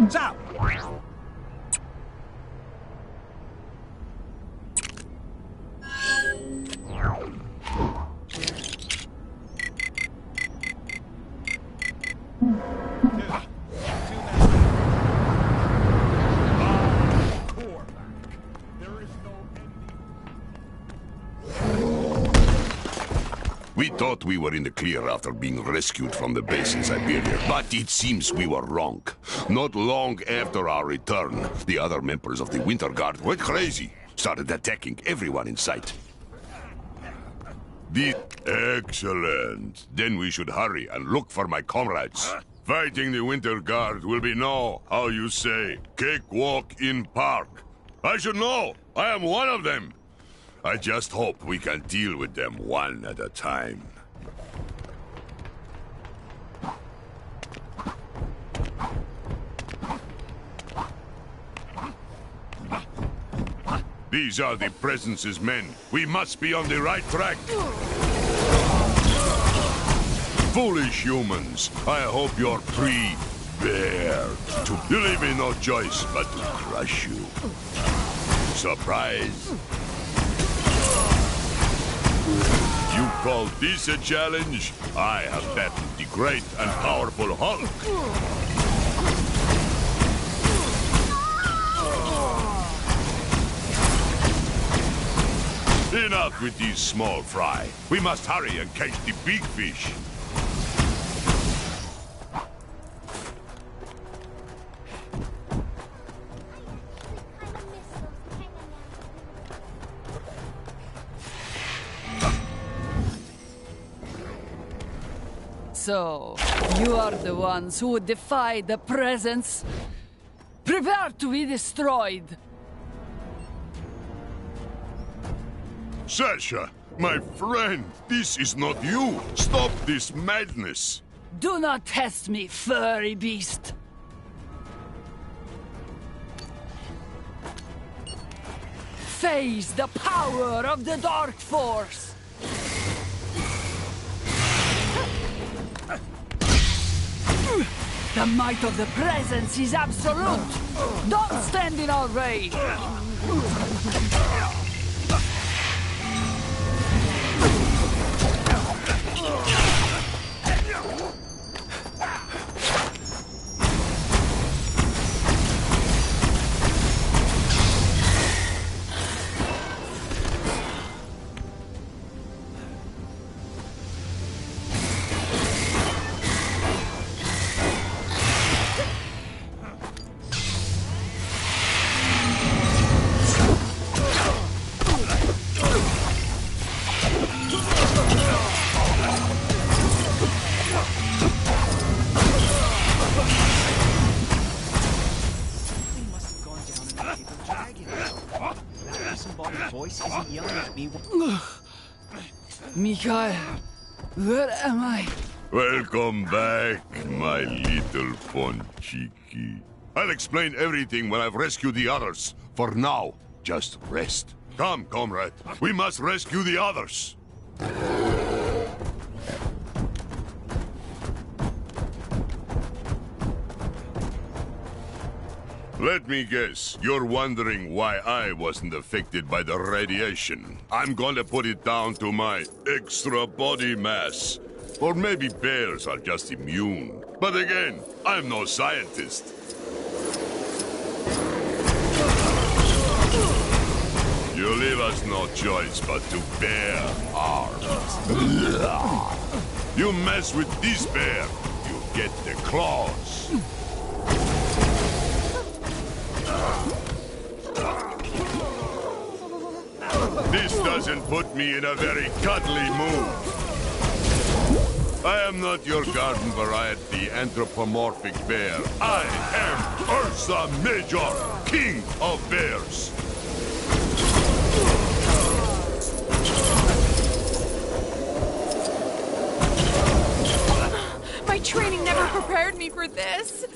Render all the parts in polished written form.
Zap! We thought we were in the clear after being rescued from the base in Siberia, but it seems we were wrong. Not long after our return, the other members of the Winter Guard went crazy, started attacking everyone in sight. Excellent. Then we should hurry and look for my comrades. Fighting the Winter Guard will be no, how you say, cakewalk in park. I should know. I am one of them. I just hope we can deal with them one at a time. These are the Presence's men. We must be on the right track. Foolish humans. I hope you're prepared. You leave me no choice but to crush you. Surprise. You call this a challenge? I have battled the great and powerful Hulk. Enough with these small fry. We must hurry and catch the big fish. So, you are the ones who would defy the Presence? Prepare to be destroyed! Sasha, my friend, this is not you. Stop this madness. Do not test me, furry beast! Face the power of the Dark Force! The might of the Presence is absolute! Don't stand in our way! Mikhail, where am I? Welcome back, my little Ponchiki. I'll explain everything when I've rescued the others. For now, just rest. Come, comrade. We must rescue the others. Let me guess, you're wondering why I wasn't affected by the radiation. I'm gonna put it down to my extra body mass. Or maybe bears are just immune. But again, I'm no scientist. You leave us no choice but to bear arms. You mess with this bear, you get the claws. This doesn't put me in a very cuddly mood. I am not your garden variety anthropomorphic bear. I am Ursa Major, King of Bears. My training never prepared me for this.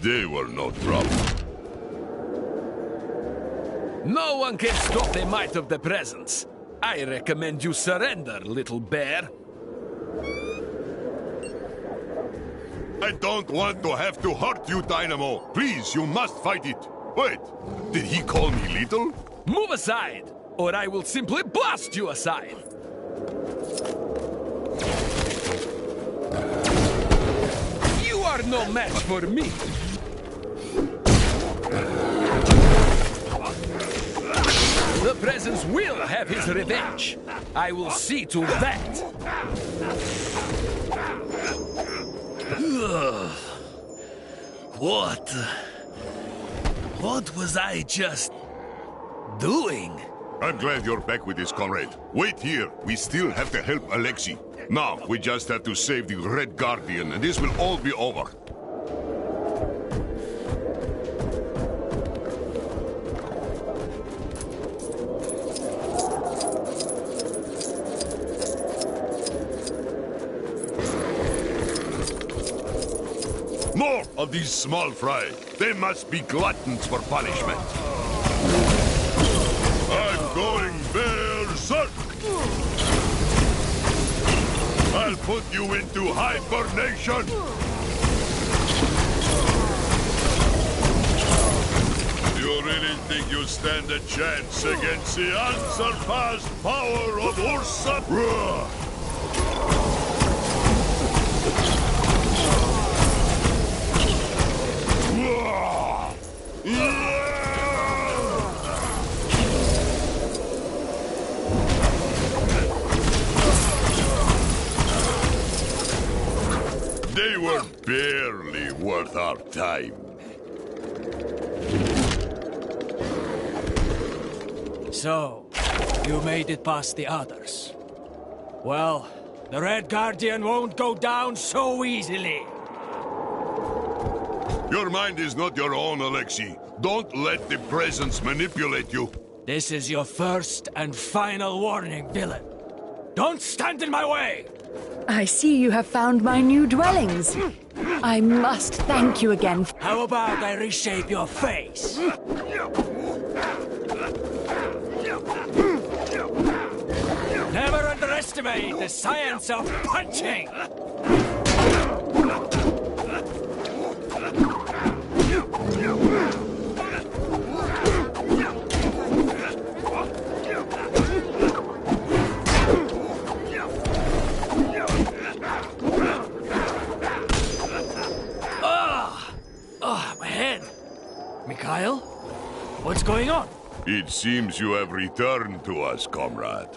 They were no trouble. No one can stop the might of the Presence. I recommend you surrender, little bear. I don't want to have to hurt you, Dynamo. Please, you must fight it. Wait, did he call me little? Move aside, or I will simply blast you aside. You are no match for me. The presence will have his revenge. I will see to that. What was I just doing? I'm glad you're back with this, comrade. Wait here. We still have to help Alexei. Now, we just have to save the Red Guardian, and this will all be over. More of these small fry. They must be gluttons for punishment. I'm going berserk! I'll put you into hibernation! You really think you stand a chance against the unsurpassed power of Ursa? They were barely worth our time. So, you made it past the others. Well, the Red Guardian won't go down so easily. Your mind is not your own, Alexei. Don't let the presence manipulate you. This is your first and final warning, villain. Don't stand in my way! I see you have found my new dwellings. I must thank you again. How about I reshape your face? Never underestimate the science of punching! My head! Mikhail? What's going on? It seems you have returned to us, comrade.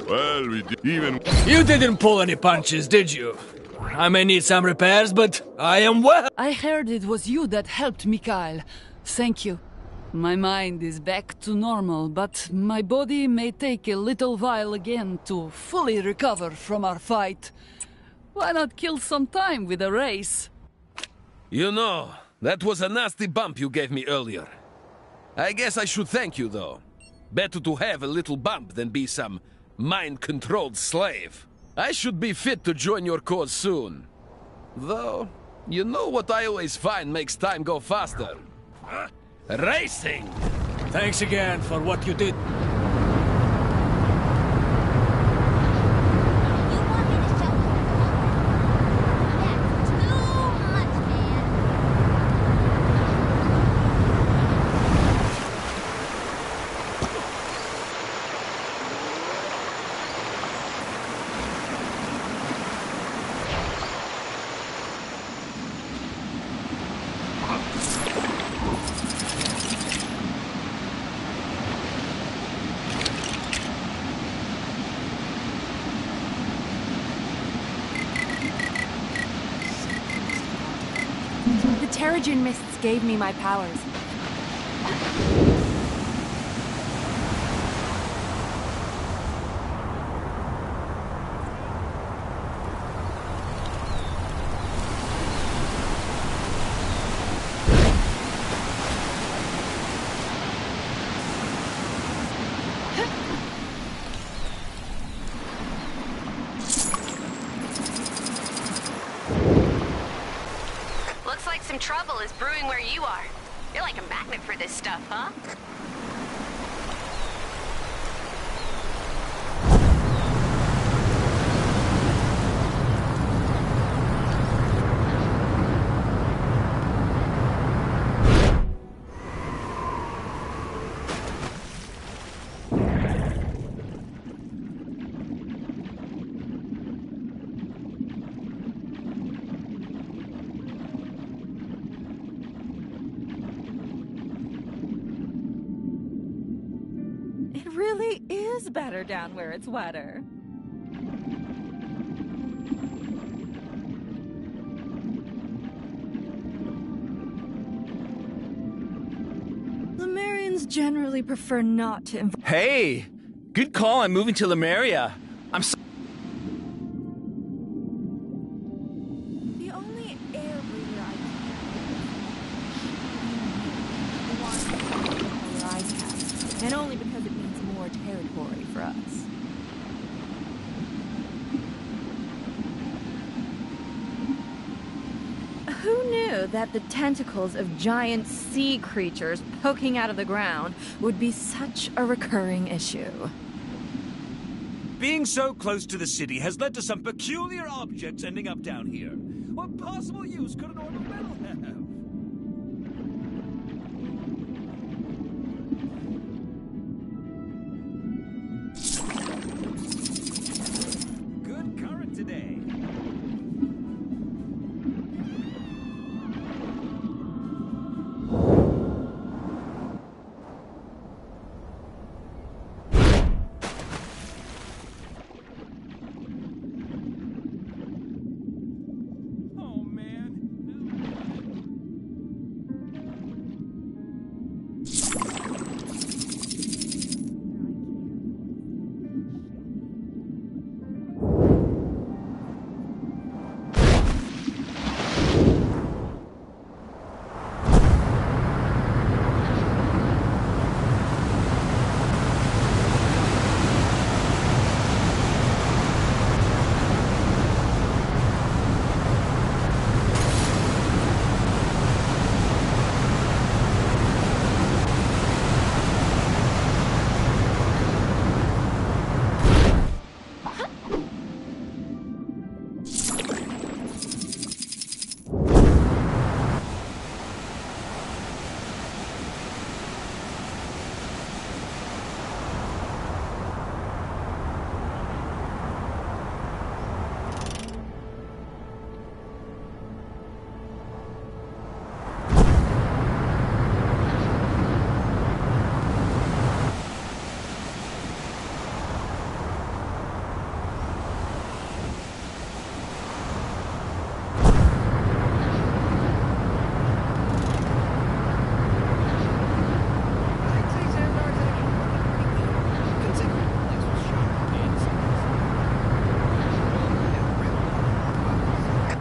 Well, we did even... You didn't pull any punches, did you? I may need some repairs, but I am well. I heard it was you that helped Mikhail. Thank you. My mind is back to normal, but my body may take a little while again to fully recover from our fight. Why not kill some time with a race? You know, that was a nasty bump you gave me earlier. I guess I should thank you, though. Better to have a little bump than be some mind-controlled slave. I should be fit to join your cause soon. Though, you know what I always find makes time go faster? Racing! Thanks again for what you did. You want me to show you? That's too much, man. The Terrigen mists gave me my powers. some trouble is brewing where you are. You're like a magnet for this stuff, huh? It really is better down where it's wetter. Lemurians generally prefer not to Hey! Good call on moving to Lemuria. I'm so The only air breather I can, and only because it means more territory for us. Who knew that the tentacles of giant sea creatures poking out of the ground would be such a recurring issue? Being so close to the city has led to some peculiar objects ending up down here. What possible use could an orb of metal have? Good current today. Oh man.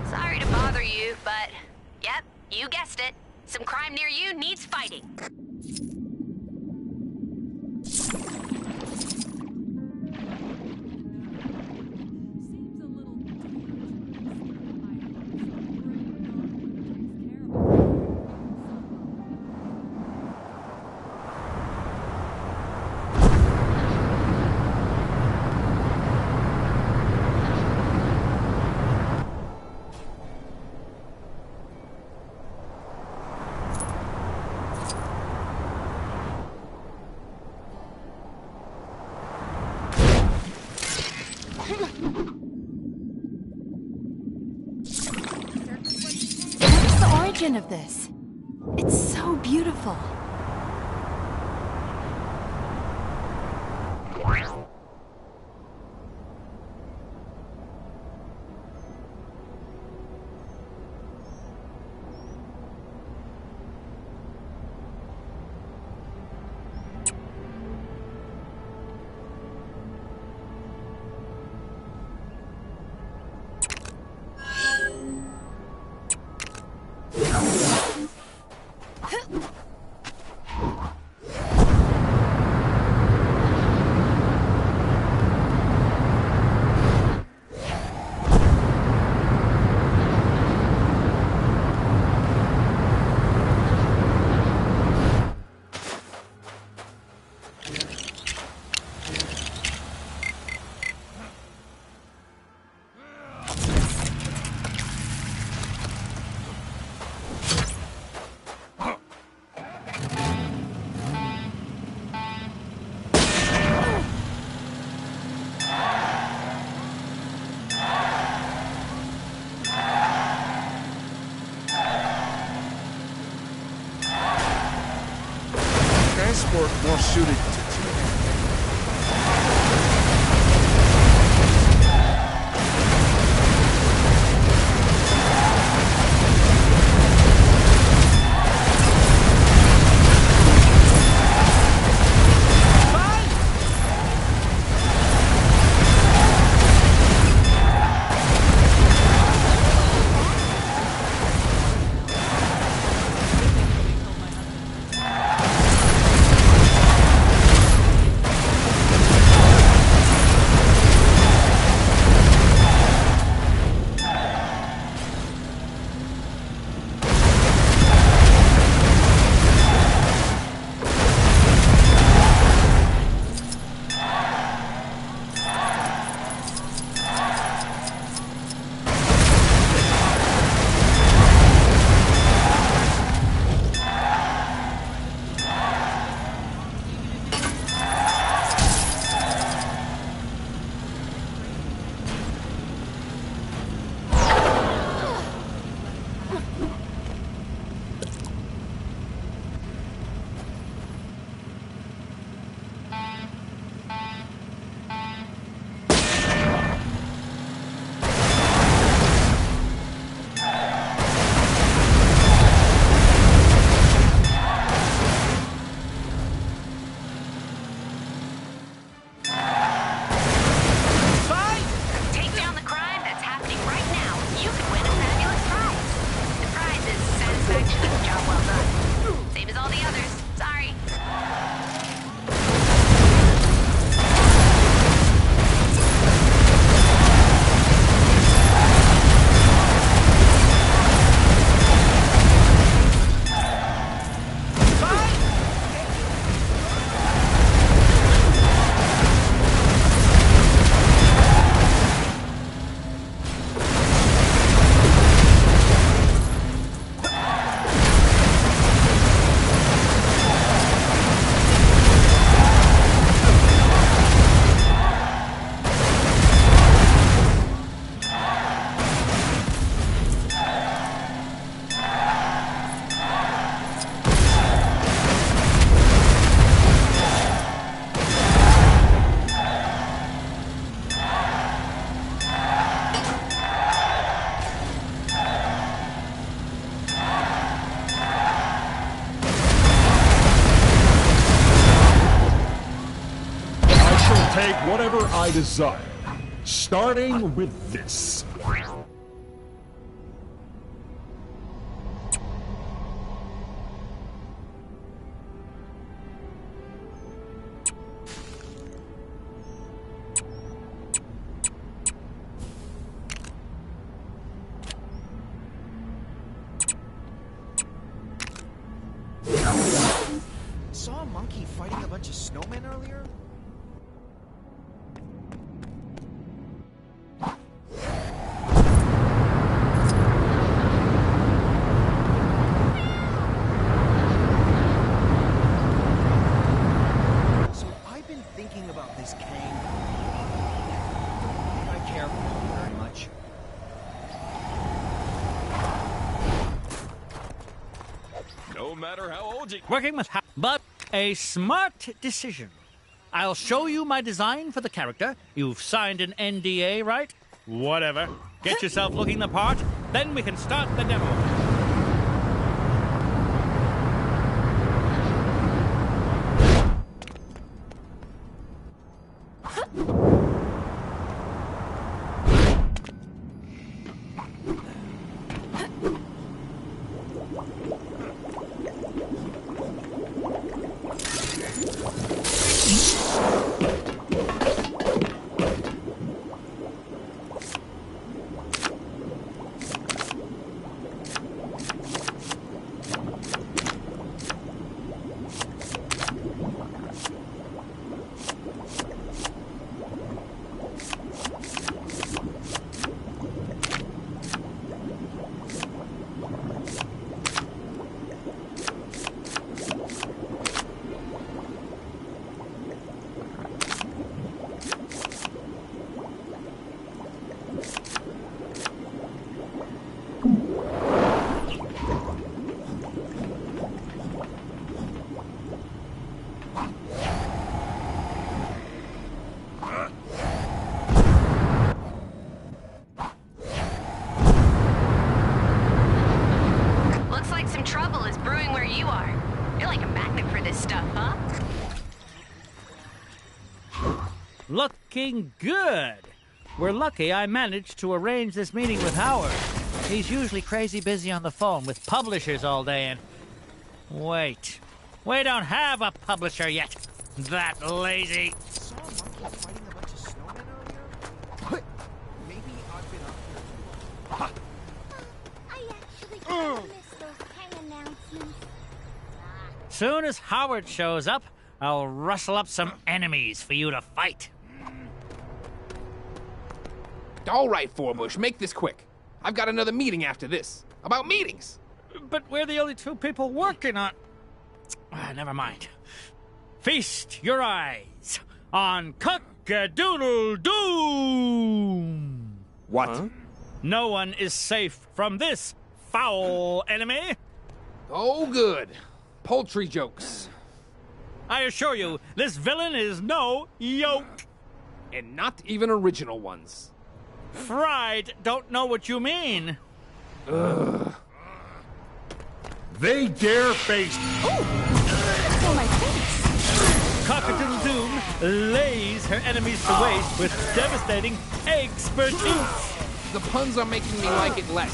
Sorry to bother you, but yep, you guessed it. Some crime near you needs fighting. What's the origin of this? It's so beautiful. shoot it. Take whatever I desire, starting with this. Saw a monkey fighting a bunch of snowmen earlier? So I've been thinking about this Kang. I care for him very much. No matter how old you... Working with but a smart decision. I'll show you my design for the character. You've signed an NDA, right? Whatever. Get yourself looking the part, then we can start the demo. Looking good. We're lucky I managed to arrange this meeting with Howard. He's usually crazy busy on the phone with publishers all day and... Wait. We don't have a publisher yet. That lazy. Saw a monkey fighting a bunch of snowmen earlier? What? Maybe I've been up here too long. I actually kind of miss those Kang announcements. Soon as Howard shows up, I'll rustle up some enemies for you to fight. All right, Forbush, make this quick. I've got another meeting after this. About meetings. But we're the only two people working on... never mind. Feast your eyes on Cock-a-doodle-doom! What? Huh? No one is safe from this foul enemy. Oh, good. Poultry jokes. I assure you, this villain is no yoke. And not even original ones. Fried don't know what you mean. Ugh. They dare face... That's on my face. Cock-a-doodle-doom lays her enemies to waste with devastating expertise. The puns are making me like it less.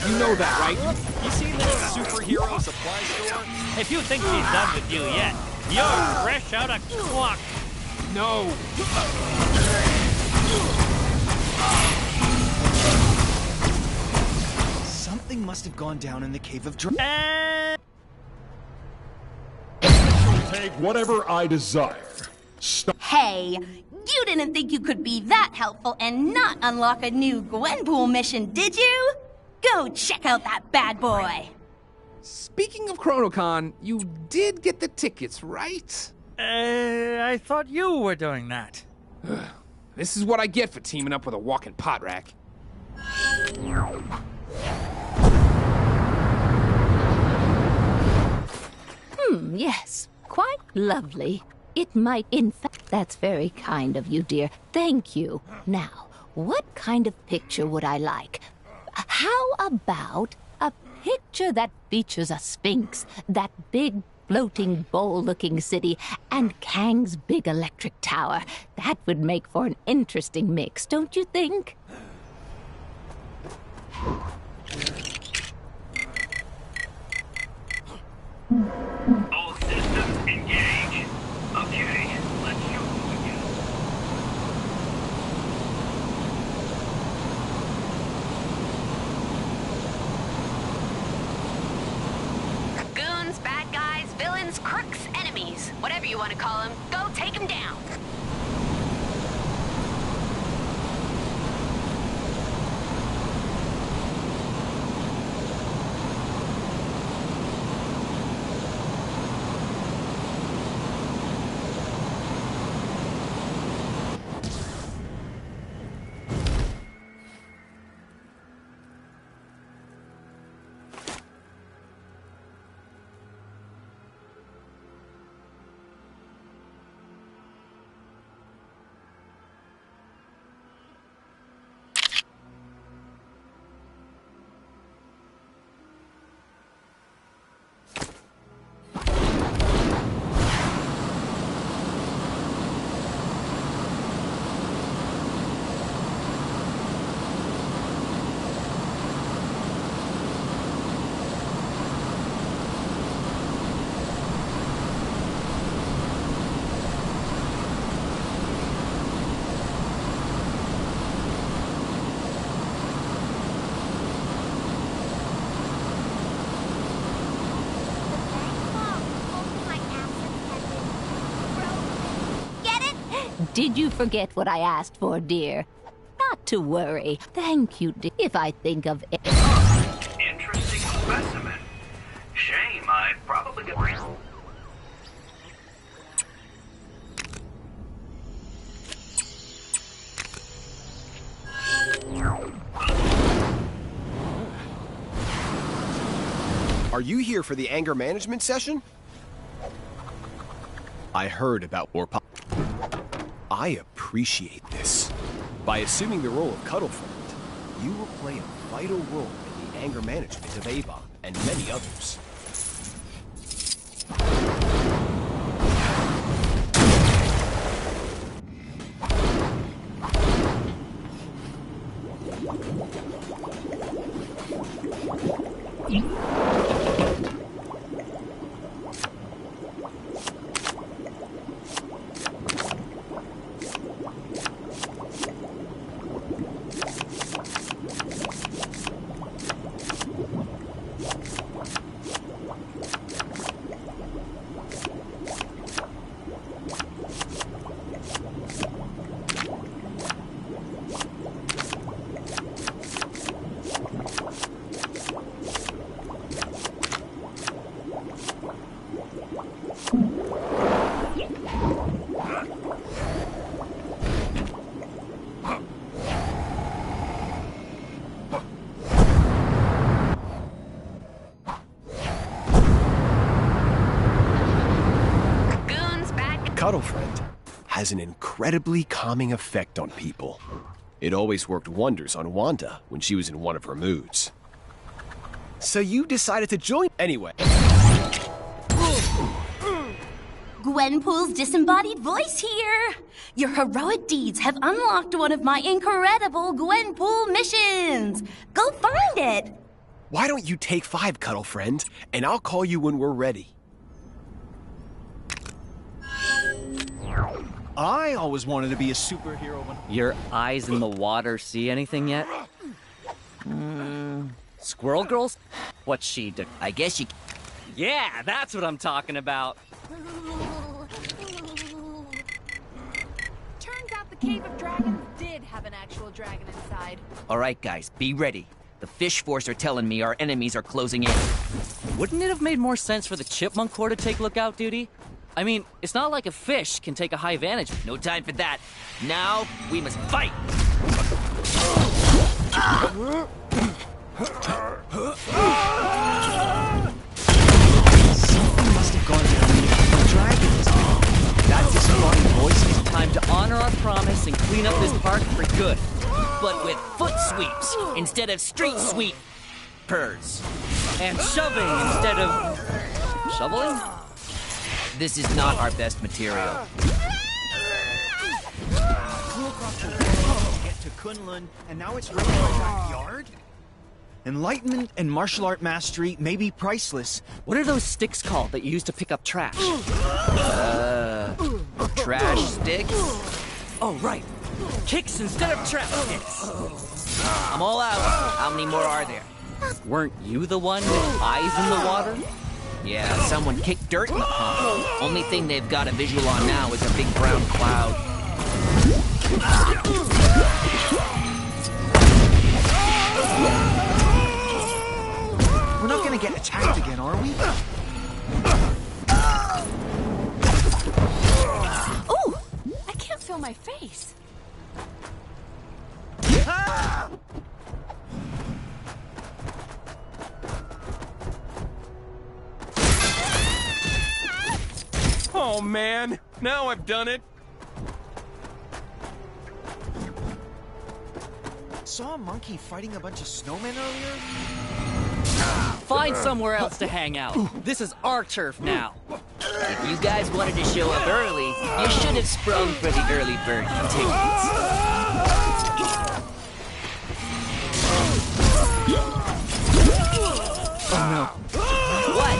You know that, right? You seen this superhero supply store? If you think she's done with you yet, you're fresh out of clock. No. Something must have gone down in the Cave of Dra- Take whatever I desire. Hey, you didn't think you could be that helpful and not unlock a new Gwenpool mission, did you? Go check out that bad boy. Speaking of ChronoCon, you did get the tickets, right? I thought you were doing that. This is what I get for teaming up with a walking pot rack. Yes, quite lovely. It might, in fact, that's very kind of you, dear. Thank you. Now, what kind of picture would I like? How about a picture that features a sphinx, that big floating bowl-looking city, and Kang's big electric tower? That would make for an interesting mix, don't you think? All systems engage. Okay, let's show them again. Goons, bad guys, villains, crooks, enemies. Whatever you want to call them, go take them down. Did you forget what I asked for, dear? Not to worry. Thank you, dear. If I think of it. Interesting specimen. Shame, I probably could... Are you here for the anger management session? I heard about Warpop. I appreciate this. By assuming the role of Cuddlefriend, you will play a vital role in the anger management of Avon and many others. Cuddle Friend has an incredibly calming effect on people. It always worked wonders on Wanda when she was in one of her moods. So you decided to join anyway. Gwenpool's disembodied voice here. Your heroic deeds have unlocked one of my incredible Gwenpool missions. Go find it. Why don't you take 5, Cuddle Friend, and I'll call you when we're ready. I always wanted to be a superhero when... Your eyes in the water see anything yet? Squirrel Girls? What's she do? I guess you... Yeah, that's what I'm talking about. Turns out the Cave of Dragons did have an actual dragon inside. All right, guys, be ready. The Fish Force are telling me our enemies are closing in. Wouldn't it have made more sense for the Chipmunk Corps to take lookout duty? I mean, it's not like a fish can take a high vantage. No time for that. Now, we must fight! Something must have gone down in the dragons. That's disembodied voice. It's time to honor our promise and clean up this park for good. But with foot sweeps instead of street sweep purrs. And shoving instead of... shoveling? This is not our best material. Flew across the world to get to Kunlun, and now it's right in my backyard? Enlightenment and martial art mastery may be priceless. What are those sticks called that you use to pick up trash? Trash sticks? Oh, right. Kicks instead of trash sticks. I'm all out. How many more are there? Weren't you the one with eyes in the water? Yeah, someone kicked dirt in the pond. Only thing they've got a visual on now is a big brown cloud. We're not gonna get attacked again, are we? Ooh! I can't feel my face. Oh man, now I've done it. Saw a monkey fighting a bunch of snowmen earlier? Find somewhere else to hang out. This is our turf now. If you guys wanted to show up early, you should have sprung for the early bird tickets. Oh no. What?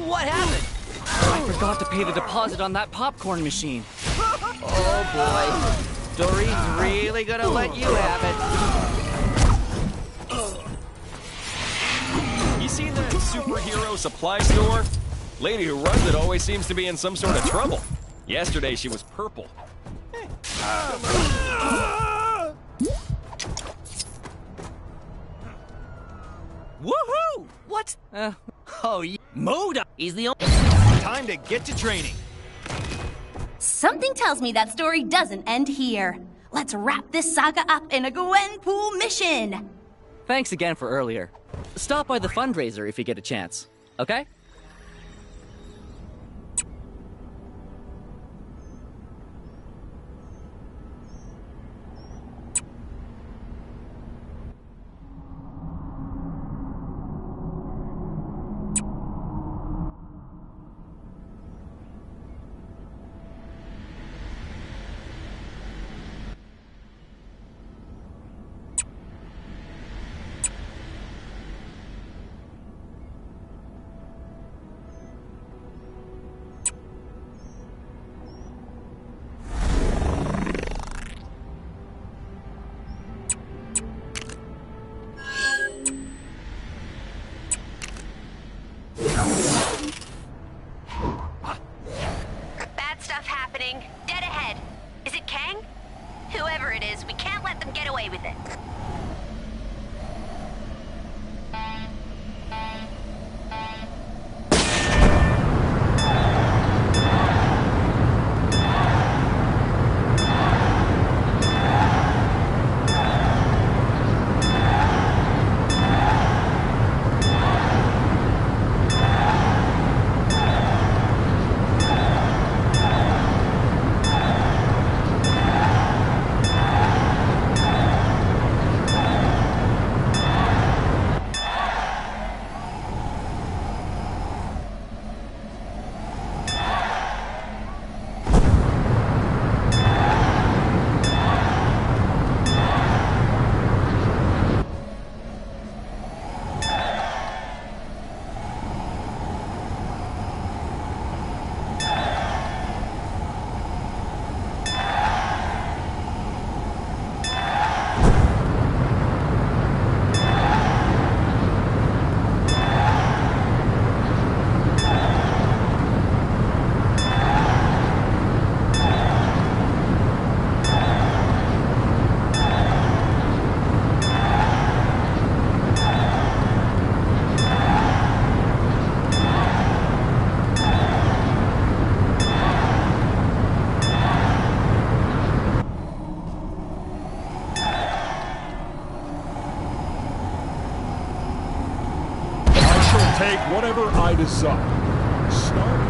What happened? I forgot to pay the deposit on that popcorn machine. Oh boy. Doreen's really gonna let you have it. You seen that superhero supply store? Lady who runs it always seems to be in some sort of trouble. Yesterday she was purple. Woohoo! What? Oh, Moda! He's the only... Time to get to training. Something tells me that story doesn't end here. Let's wrap this saga up in a Gwenpool mission. Thanks again for earlier. Stop by the fundraiser if you get a chance, okay? take whatever I desire. Starting.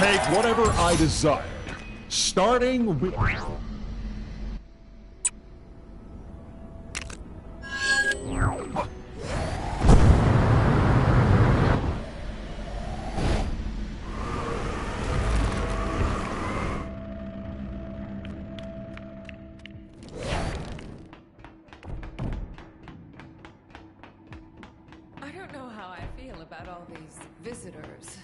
Take whatever I desire, starting with... I don't know how I feel about all these visitors.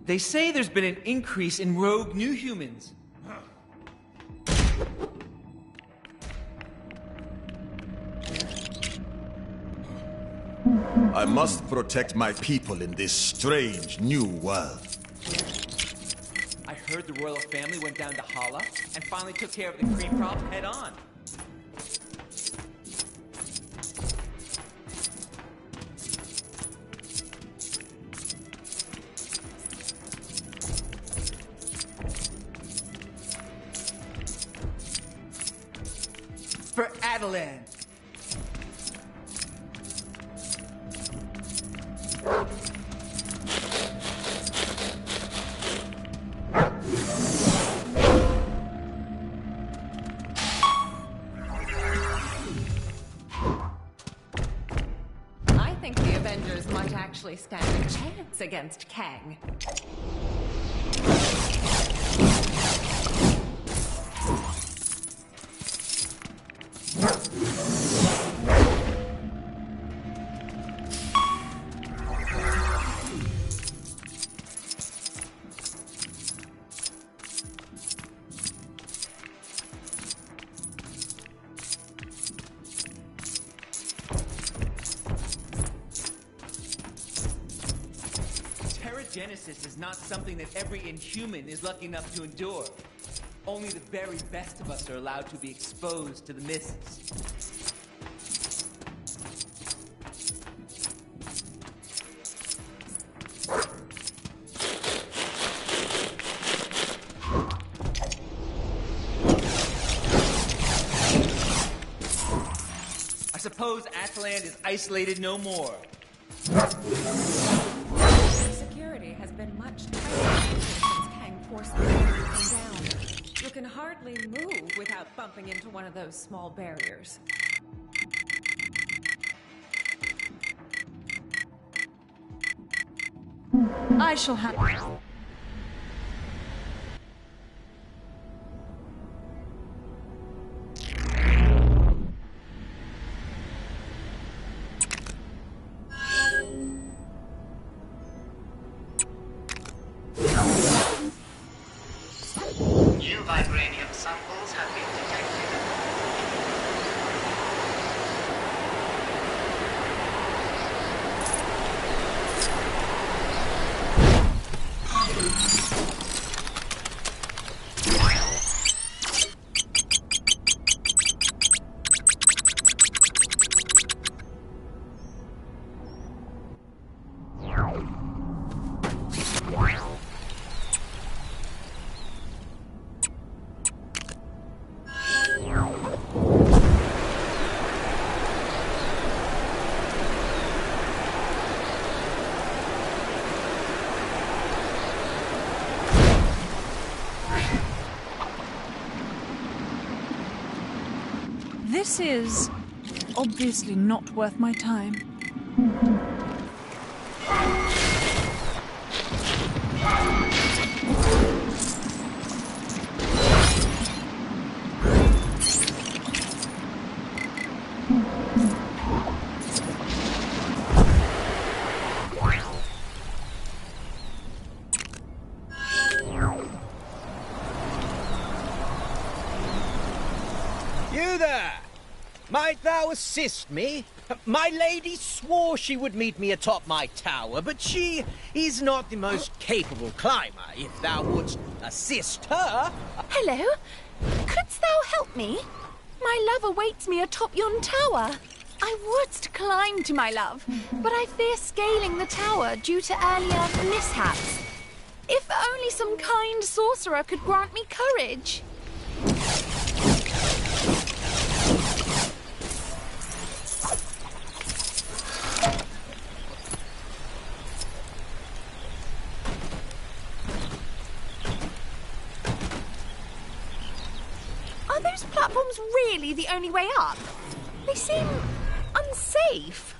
They say there's been an increase in rogue new humans. I must protect my people in this strange new world. I heard the royal family went down to Hala and finally took care of the creep problem head on. For Adelan. I think the Avengers might actually stand a chance against Kang. Genesis is not something that every Inhuman is lucky enough to endure. Only the very best of us are allowed to be exposed to the mists. I suppose Athland is isolated no more. Security has been much tighter since Kang forced everything down. You can hardly move without bumping into one of those small barriers. I shall have... New vibranium samples have been detected. This is obviously not worth my time. You there! Might thou assist me? My lady swore she would meet me atop my tower, but she is not the most capable climber. If thou wouldst assist her... Hello? Couldst thou help me? My love awaits me atop yon tower. I would climb to my love, but I fear scaling the tower due to earlier mishaps. If only some kind sorcerer could grant me courage. Are those platforms really the only way up? They seem unsafe.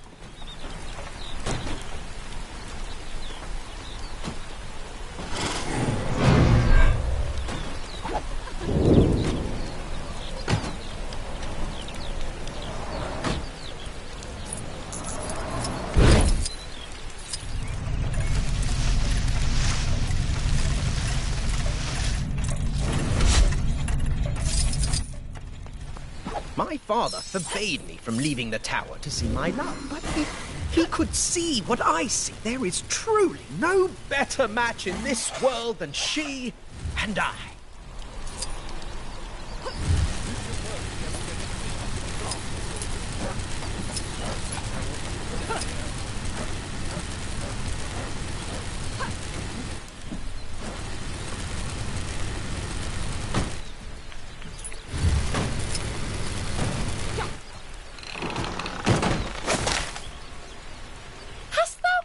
My father forbade me from leaving the tower to see my love, but if he could see what I see, there is truly no better match in this world than she and I.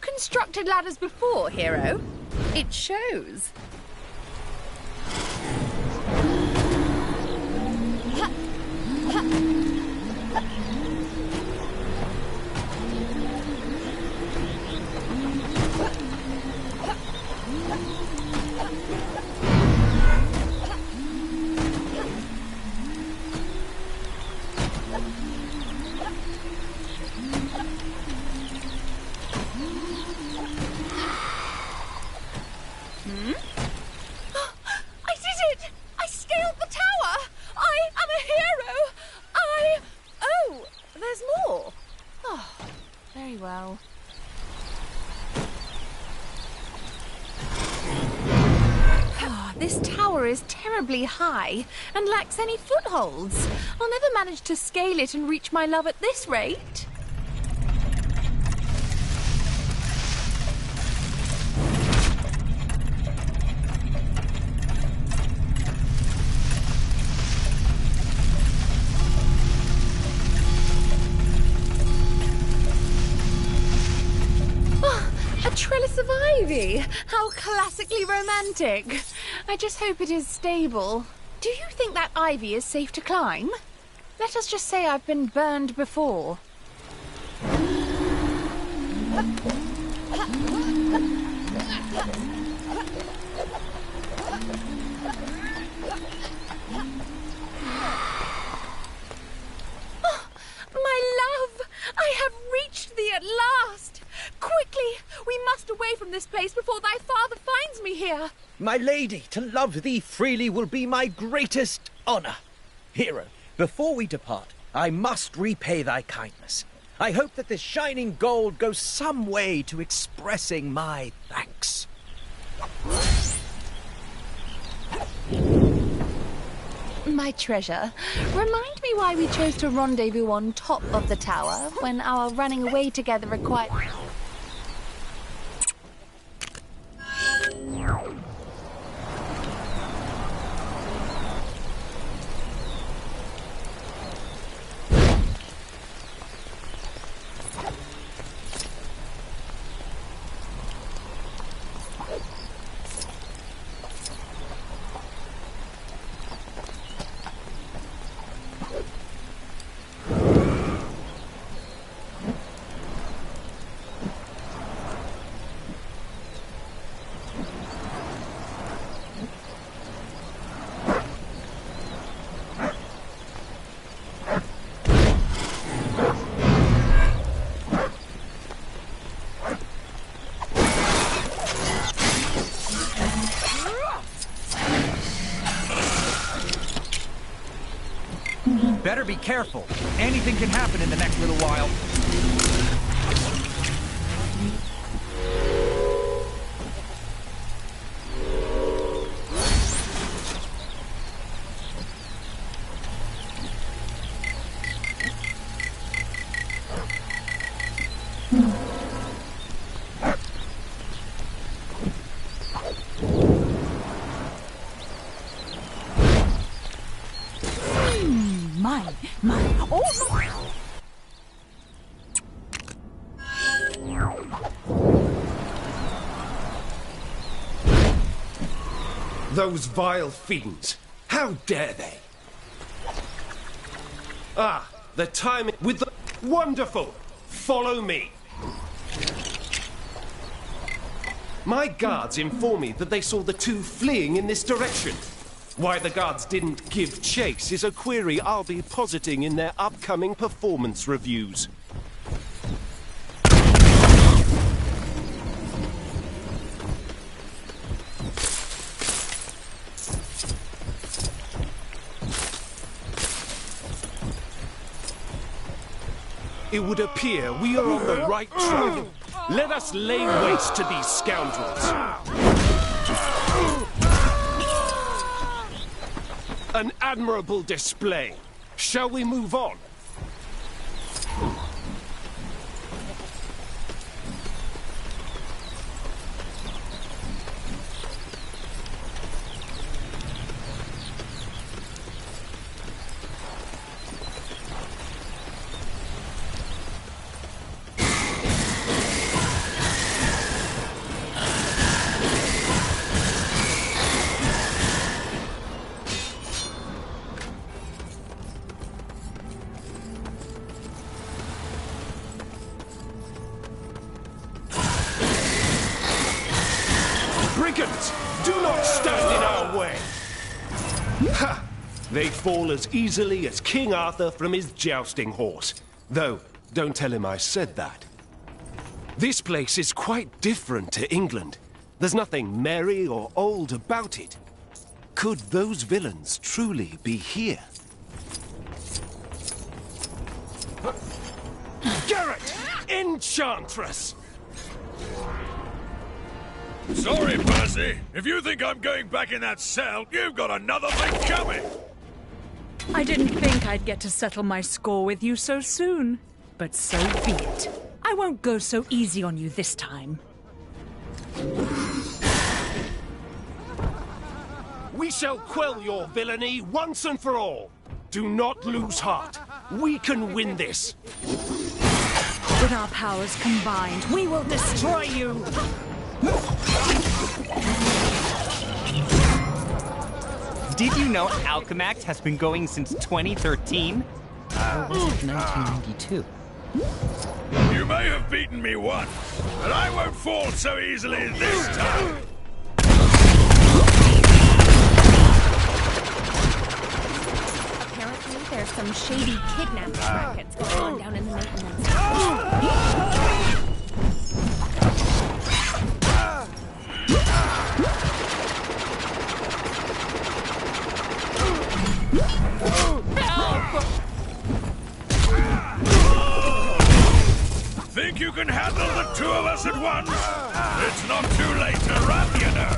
Constructed ladders before, hero. It shows. Well. This tower is terribly high and lacks any footholds. I'll never manage to scale it and reach my love at this rate. A trellis of ivy! How classically romantic! I just hope it is stable. Do you think that ivy is safe to climb? Let us just say I've been burned before. Oh, my love! I have reached thee at last! Quickly! We must away from this place before thy father finds me here! My lady, to love thee freely will be my greatest honor. Hero, before we depart, I must repay thy kindness. I hope that this shining gold goes some way to expressing my thanks. My treasure, remind me why we chose to rendezvous on top of the tower when our running away together required... better be careful. Anything can happen in the next little while. Mine. Oh, my. Those vile fiends! How dare they? Ah, the time with the... Wonderful! Follow me! My guards inform me that they saw the two fleeing in this direction. Why the guards didn't give chase is a query I'll be positing in their upcoming performance reviews. It would appear we are on the right track. Let us lay waste to these scoundrels. An admirable display. Shall we move on? Brigands! Do not stand in our way! Ha! They fall as easily as King Arthur from his jousting horse. Though, don't tell him I said that. This place is quite different to England. There's nothing merry or old about it. Could those villains truly be here? Garrett! Enchantress! Sorry, Percy. If you think I'm going back in that cell, you've got another thing coming. I didn't think I'd get to settle my score with you so soon. But so be it. I won't go so easy on you this time. We shall quell your villainy once and for all. Do not lose heart. We can win this. With our powers combined, we will destroy you! Did you know Alchemax has been going since 2013? Or was it 1992? You may have beaten me once, but I won't fall so easily this time. Apparently, there's some shady kidnapping rackets going on down in the maintenance. Think you can handle the two of us at once? It's not too late to run, you know.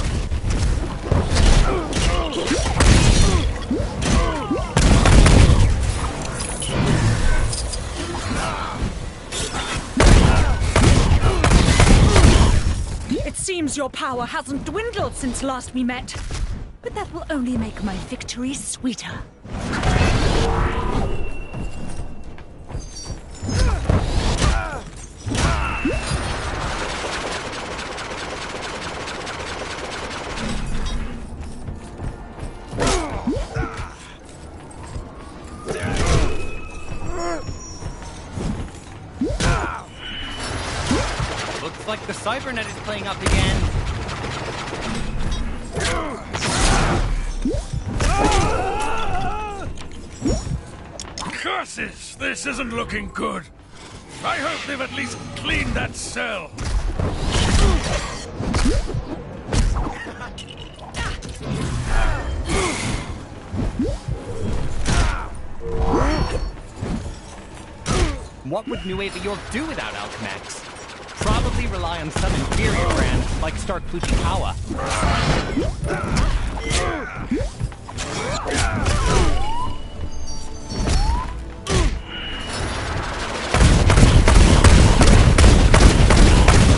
It seems your power hasn't dwindled since last we met. But that will only make my victory sweeter. Looks like the Cybernet is playing up again. Curses! This isn't looking good. I hope they've at least cleaned that cell. What would New Ava York do without Alchemax? Probably rely on some inferior brand, like Stark Fuchikawa.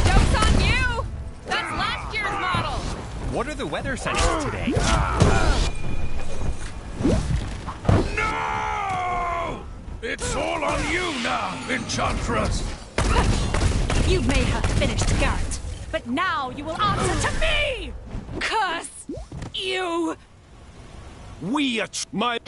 Joke's on you! That's last year's model! What are the weather settings today? No! It's all on you now, Enchantress! You made her finished, Garrett, but now you will answer to me! Curse you! We are my...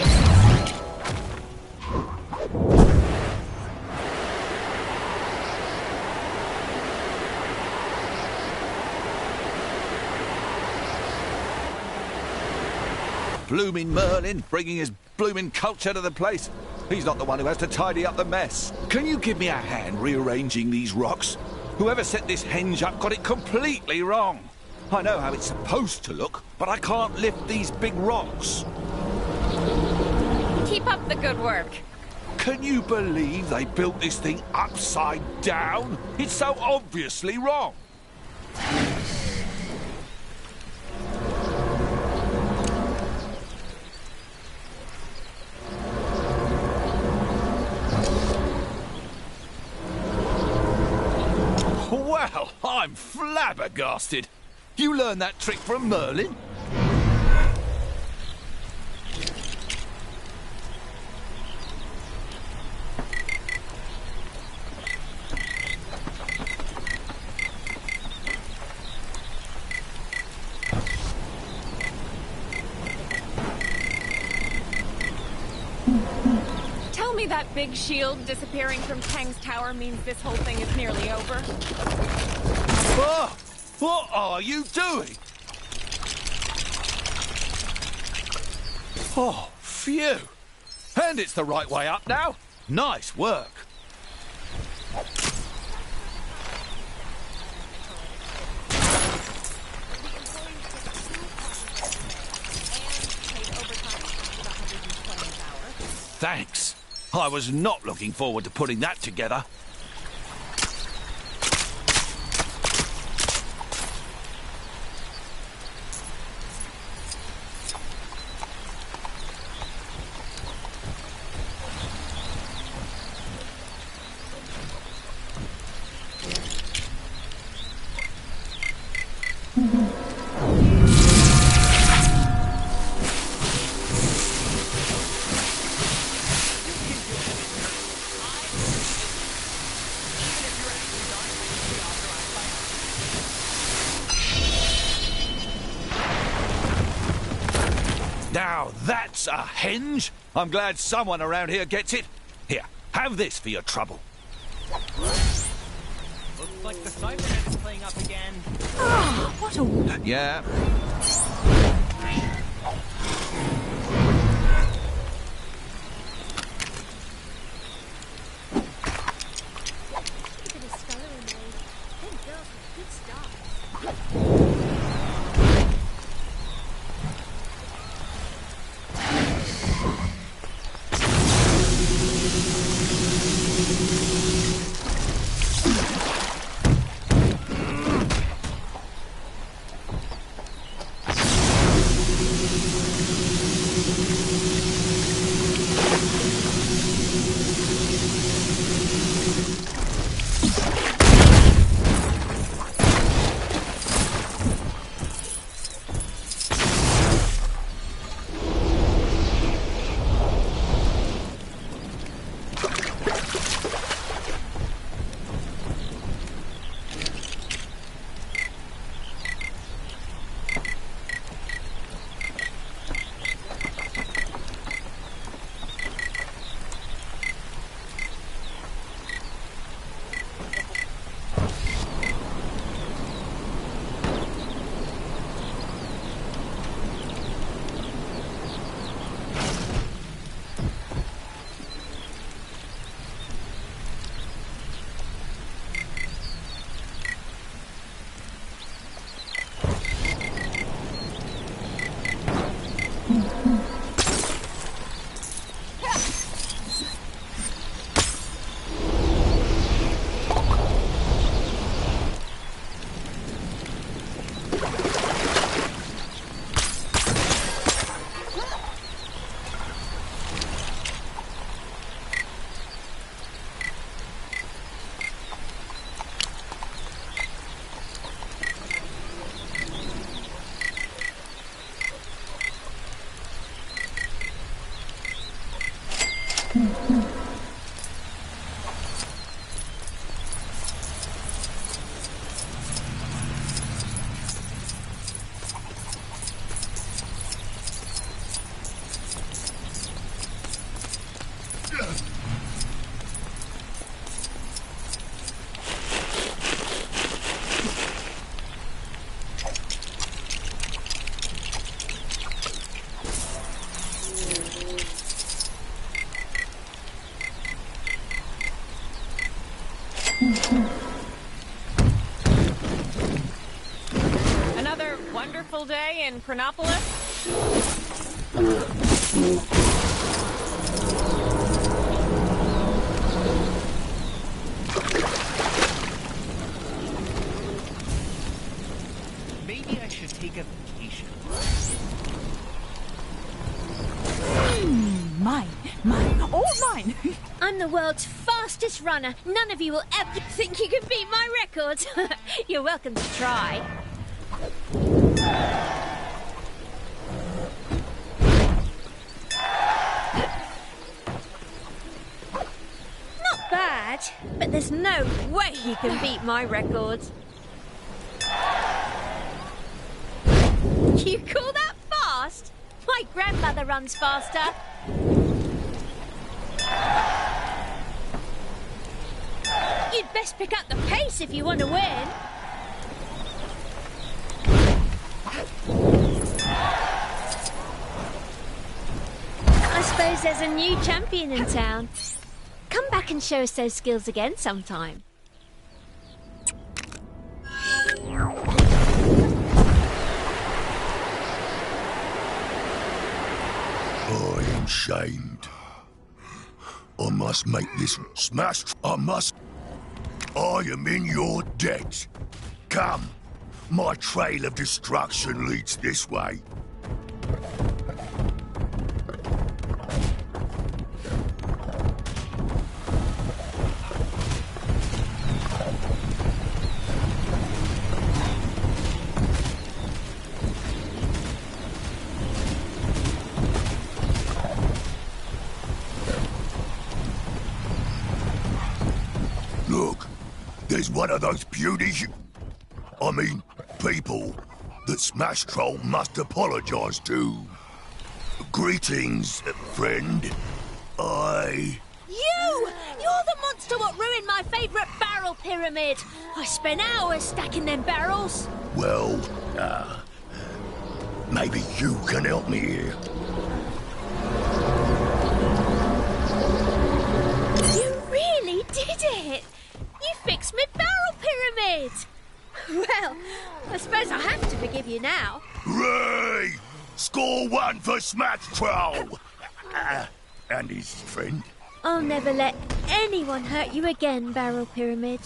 Blooming Merlin, bringing his blooming culture to the place. He's not the one who has to tidy up the mess. Can you give me a hand rearranging these rocks? Whoever set this henge up got it completely wrong. I know how it's supposed to look, but I can't lift these big rocks. Keep up the good work. Can you believe they built this thing upside down? It's so obviously wrong. Well, I'm flabbergasted. You learned that trick from Merlin? Tell me that big shield disappearing from Kang's tower means this whole thing is nearly over. Oh, what are you doing? Oh, phew. And it's the right way up now. Nice work. Thanks. I was not looking forward to putting that together. Now that's a henge. I'm glad someone around here gets it. Here, have this for your trouble. Looks like the Cybernet is playing up again. Ah, what a... Yeah. Another wonderful day in Chronopolis? Maybe I should take a vacation. Mine, all mine. I'm the world's fastest runner. None of you will ever think you can beat my record. You're welcome to try. Not bad, but there's no way you can beat my record. You call that fast? My grandmother runs faster. You'd best pick up the pace if you want to win. I suppose there's a new champion in town. Come back and show us those skills again sometime. I am shamed. I must make this smash. I am in your debt. Come. My trail of destruction leads this way. Look, there's one of those beauties, people that Smash Troll must apologize to. Greetings, friend. You! You're the monster what ruined my favourite barrel pyramid. I spent hours stacking them barrels. Well, maybe you can help me here. You really did it! You fixed my barrel pyramid! Well, I suppose I have to forgive you now. Hooray! Score one for Smash Troll! And his friend. I'll never let anyone hurt you again, Barrel Pyramid.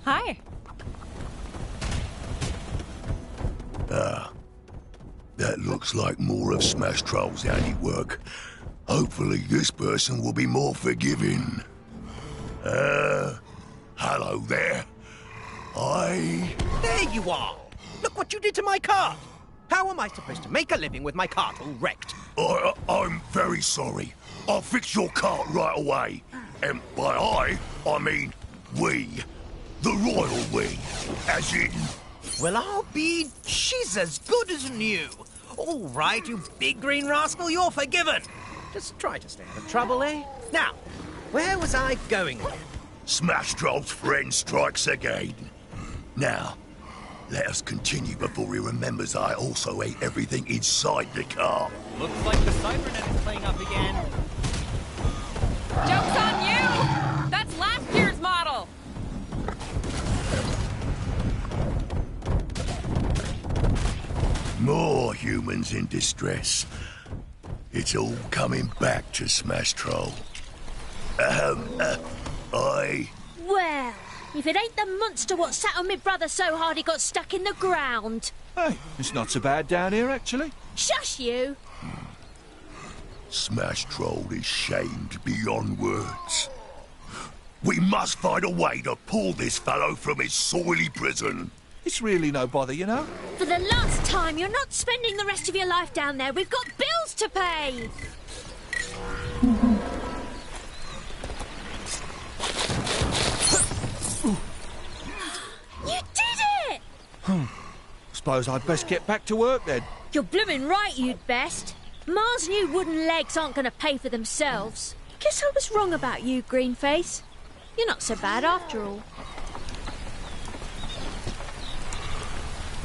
Hi. That looks like more of Smash Troll's handiwork. Hopefully this person will be more forgiving. Hello there. There you are! Look what you did to my cart! How am I supposed to make a living with my cart all wrecked? I'm very sorry. I'll fix your cart right away. And by I mean we. The royal we. As in... Well, I'll be... She's as good as new. All right, you big green rascal, you're forgiven. Just try to stay out of trouble, eh? Now, where was I going again? Smash Troll's friend strikes again. Now, let us continue before he remembers I also ate everything inside the car. Looks like the Cybernet is playing up again. Joke's on you! That's last year's model! More humans in distress. It's all coming back to Smash Troll. Well, if it ain't the monster what sat on me brother so hard he got stuck in the ground. Hey, it's not so bad down here, actually. Shush you! Smash Troll is shamed beyond words. We must find a way to pull this fellow from his soily prison. It's really no bother, you know. For the last time, you're not spending the rest of your life down there. We've got bills to pay. You did it! Suppose I'd best get back to work then. You're blooming right, you'd best. Ma's new wooden legs aren't going to pay for themselves. Guess I was wrong about you, Greenface. You're not so bad after all.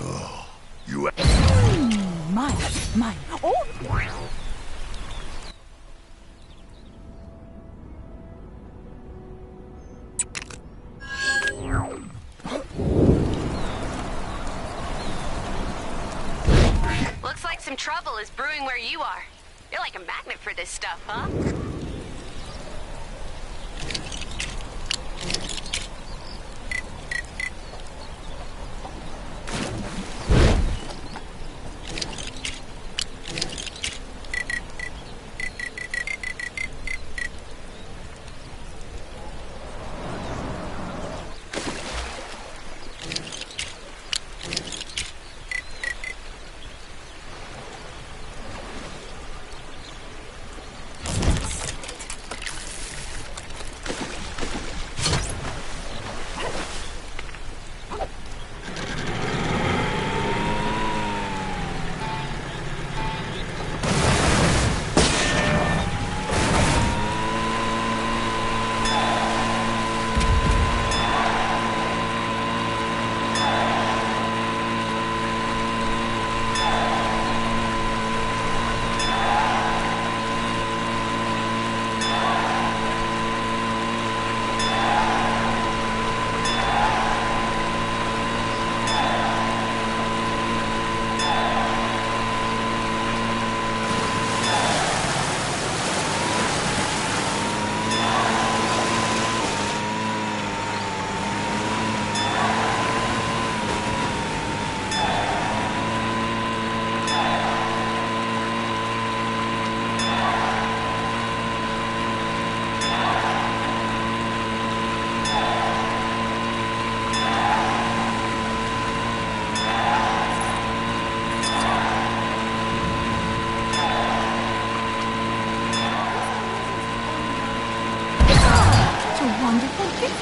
Oh, you... Mine. Oh! Looks like some trouble is brewing where you are. You're like a magnet for this stuff, huh?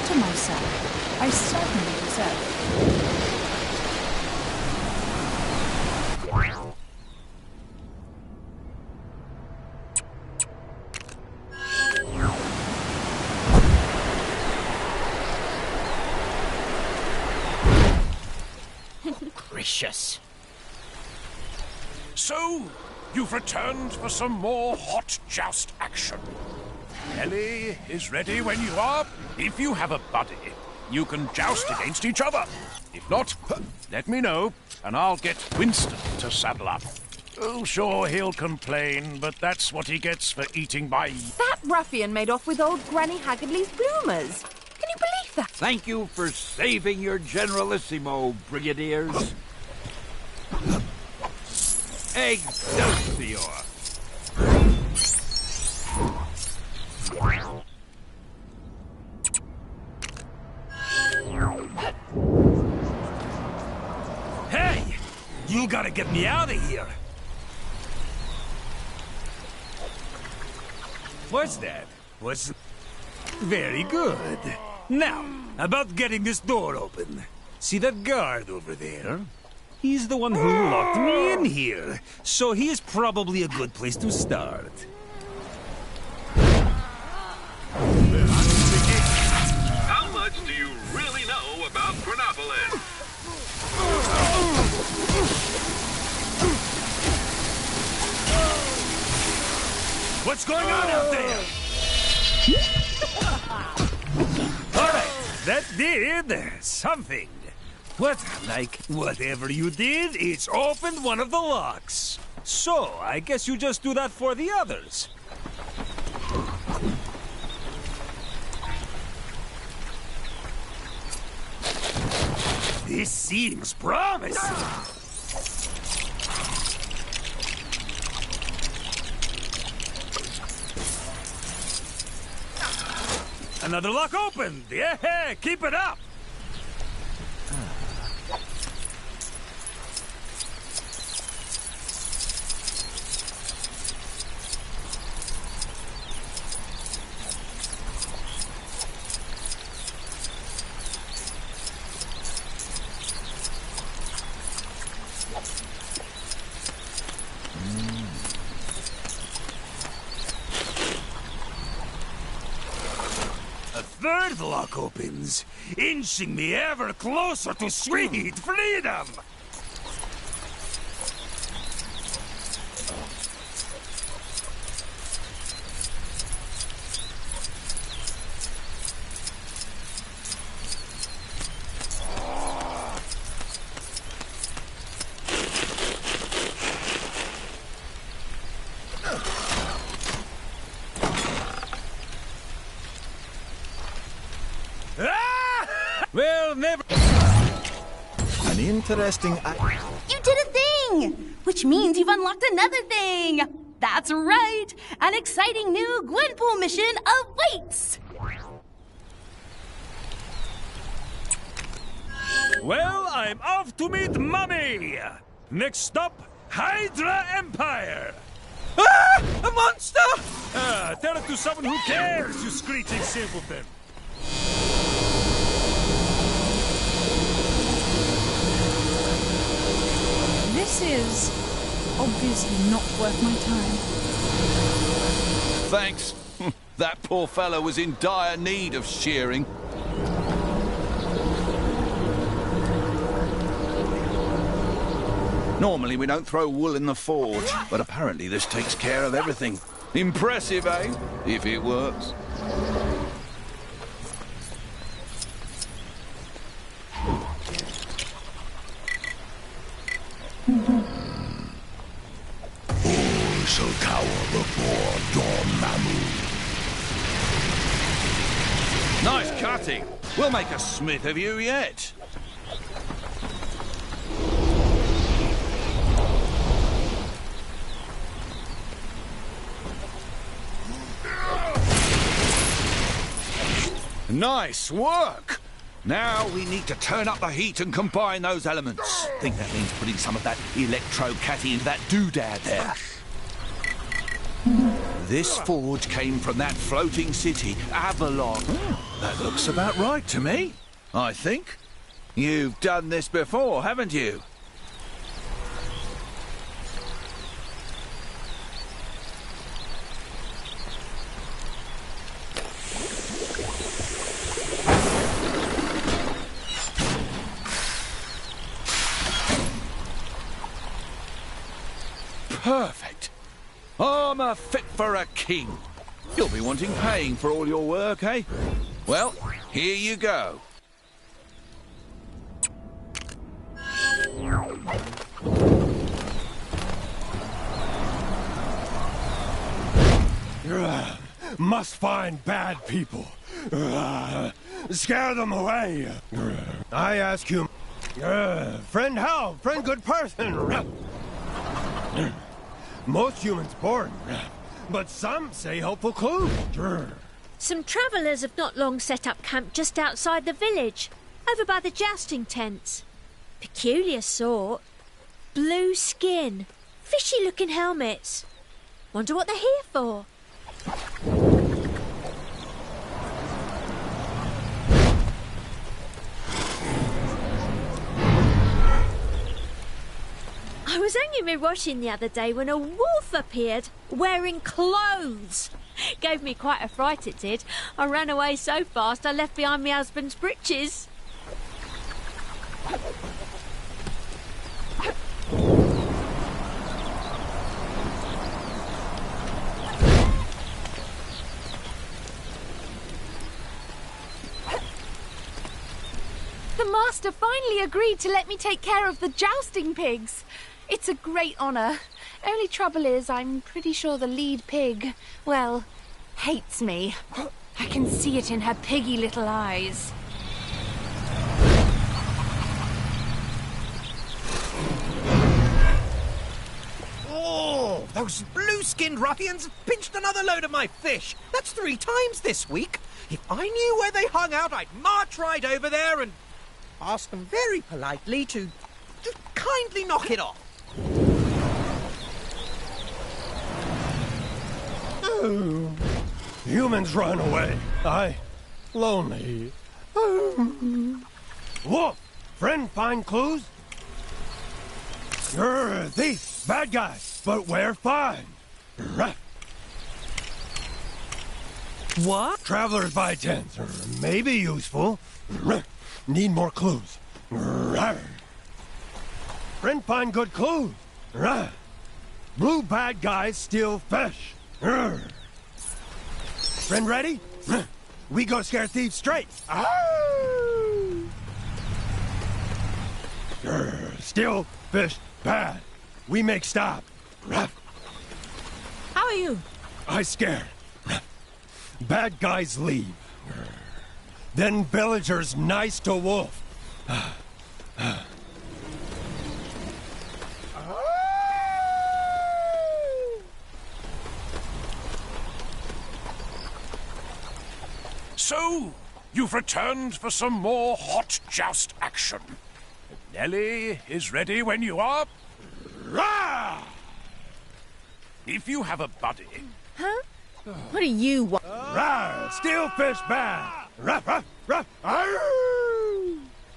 To myself. I certainly deserve it. Gracious. So, you've returned for some more hot joust action. Ellie is ready when you are. If you have a buddy, you can joust against each other. If not, let me know, and I'll get Winston to saddle up. Oh, sure, he'll complain, but that's what he gets for eating my... That ruffian made off with old Granny Haggardly's bloomers. Can you believe that? Thank you for saving your Generalissimo, Brigadiers. Excelsior! Hey! You gotta get me out of here! What's that? What's... Very good. Now, about getting this door open. See that guard over there? He's the one who locked me in here, so he is probably a good place to start. How much do you really know about Chronopolis? What's going on out there? Alright, that did something. Whatever you did, it's opened one of the locks. So, I guess you just do that for the others. This seems promising. Another lock opened! Yeah, keep it up! Third lock opens, inching me ever closer to sweet freedom. Well, never. An interesting. You did a thing! Which means you've unlocked another thing! That's right! An exciting new Gwenpool mission awaits! Well, I'm off to meet Mummy! Next stop, Hydra Empire! Ah! A monster! Tell it to someone who cares, you screeching simpleton! This is obviously not worth my time. Thanks. That poor fellow was in dire need of shearing. Normally we don't throw wool in the forge, but apparently this takes care of everything. Impressive, eh? If it works. All shall cower before Dormammu. Nice cutting. We'll make a smith of you yet. Nice work! Now we need to turn up the heat and combine those elements. I think that means putting some of that electro-catty into that doodad there. This forge came from that floating city, Avalon. That looks about right to me, I think. You've done this before, haven't you? Perfect. Armour fit for a king. You'll be wanting paying for all your work, eh? Well, here you go. Must find bad people. Scare them away. I ask you, friend how? Friend good person. Most humans born, but some say helpful clue. Some travellers have not long set up camp just outside the village, over by the jousting tents. Peculiar sort. Blue skin, fishy-looking helmets. Wonder what they're here for. I was hanging my washing the other day when a wolf appeared, wearing clothes. Gave me quite a fright, it did. I ran away so fast I left behind my husband's breeches. The master finally agreed to let me take care of the jousting pigs. It's a great honour. Only trouble is, I'm pretty sure the lead pig, well, hates me. I can see it in her piggy little eyes. Oh, those blue-skinned ruffians have pinched another load of my fish. That's 3 times this week. If I knew where they hung out, I'd march right over there and ask them very politely to kindly knock it off. Oh, humans run away. Lonely. Wolf, friend find clues? You're a thief, bad guy, but we're fine. What? Travelers by tents. May be useful. Need more clues. Friend find good clues. Blue bad guys steal fish. Friend ready? We go scare thieves straight. Steal fish bad. We make stop. How are you? I scare. Bad guys leave. Then villagers nice to wolf. So, you've returned for some more hot joust action. Nellie is ready when you are. Rah! If you have a buddy... Huh? What do you want? Rah! Steal fish bad! Rah, rah, rah!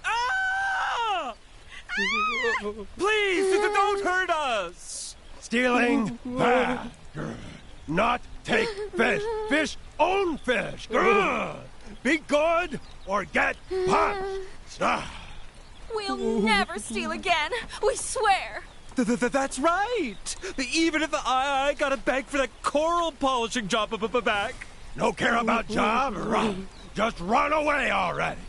Ah! Please, don't hurt us! Stealing bad! Not take fish! Fish own fish! Be good or get punched! We'll never steal again. We swear. That's right. Even if I gotta beg for that coral polishing job back. No care about job? Just run away already.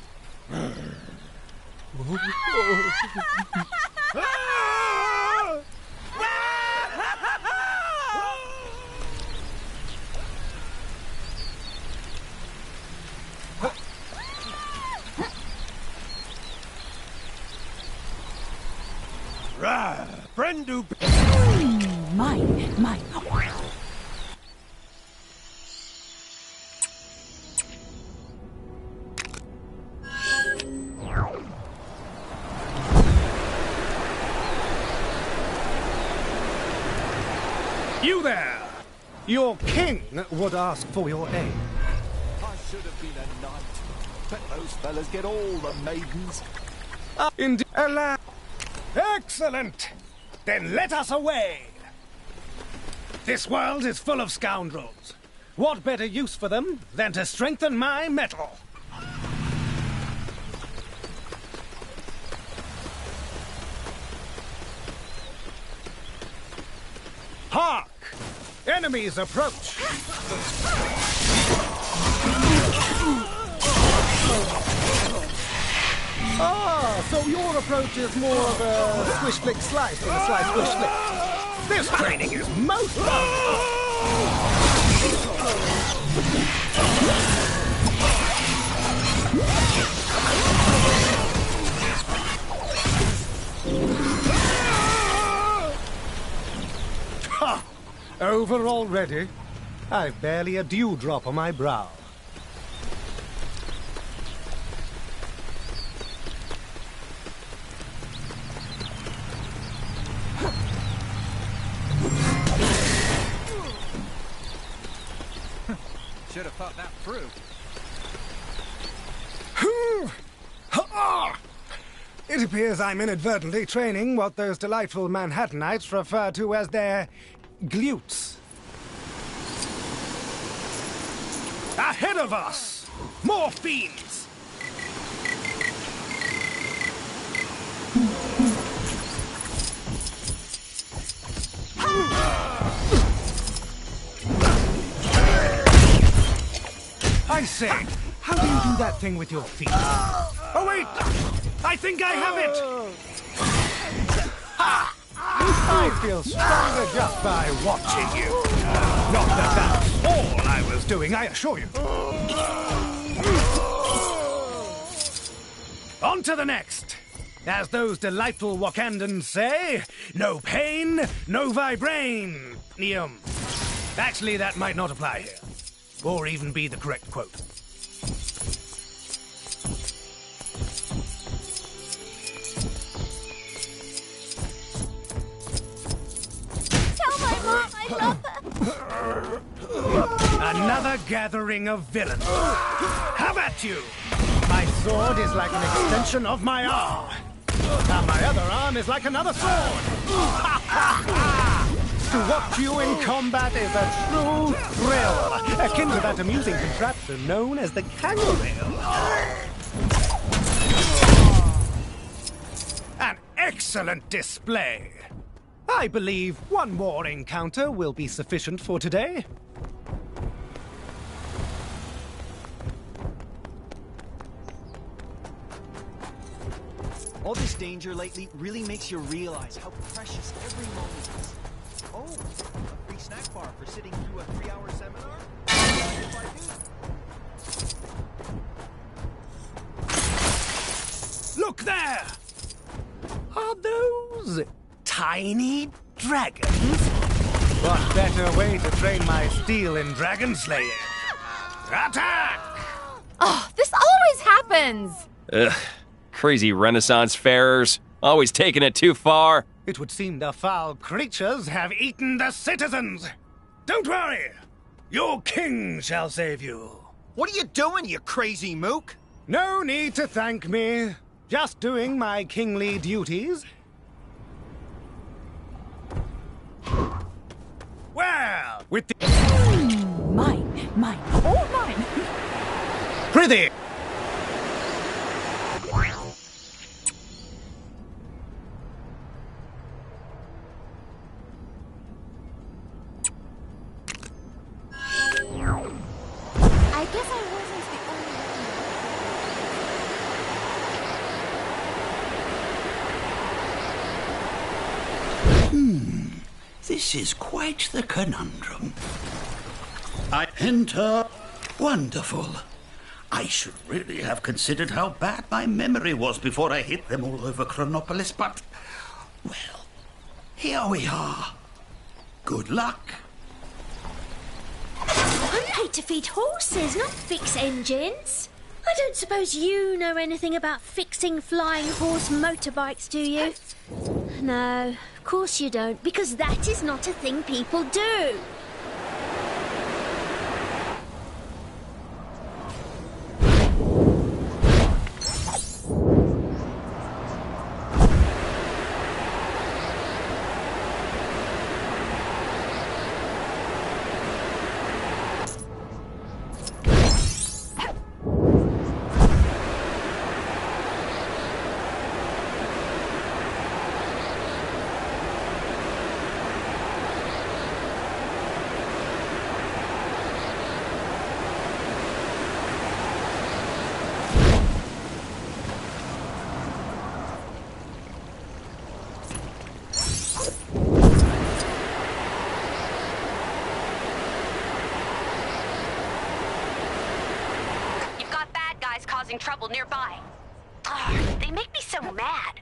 Friend do... Mine. You there! Your king would ask for your aid. I should have been a knight. Let those fellas get all the maidens. Indeed. Excellent! Then let us away! This world is full of scoundrels. What better use for them than to strengthen my mettle? Hark! Enemies approach! Ah, so your approach is more of a squish flick slice than a slice squish flick. This training is most Ha! Over already? I've barely a dewdrop on my brow. Should have thought that through. It appears I'm inadvertently training what those delightful Manhattanites refer to as their glutes. Ahead of us! More fiends! I say, how do you do that thing with your feet? Oh, wait! I think I have it! I feel stronger just by watching you. Not that that's all I was doing, I assure you. On to the next. As those delightful Wakandans say, no pain, no vibranium. Actually, that might not apply here. Or even be the correct quote. Tell my mom I love her. Another gathering of villains. Have at you! My sword is like an extension of my arm. Now my other arm is like another sword. To watch you in combat is a true thrill, akin to that amusing contraption known as the kangaroo. An excellent display. I believe one more encounter will be sufficient for today. All this danger lately really makes you realize how precious every moment is. Oh, a free snack bar for sitting through a 3-hour seminar? Look there! Are those tiny dragons? What better way to train my steel in dragon slaying? Attack! Oh, this always happens! Ugh. Crazy Renaissance farers. Always taking it too far. It would seem the foul creatures have eaten the citizens. Don't worry. Your king shall save you. What are you doing, you crazy mook? No need to thank me. Just doing my kingly duties. Well, with the... Mine, all mine. Prithee. I guess I wasn't the only one. This is quite the conundrum. I enter. Wonderful. I should really have considered how bad my memory was before I hit them all over Chronopolis, but... well, here we are. Good luck. I'm paid to feed horses, not fix engines. I don't suppose you know anything about fixing flying horse motorbikes, do you? No, of course you don't, because that is not a thing people do. Causing trouble nearby. Ugh, they make me so mad.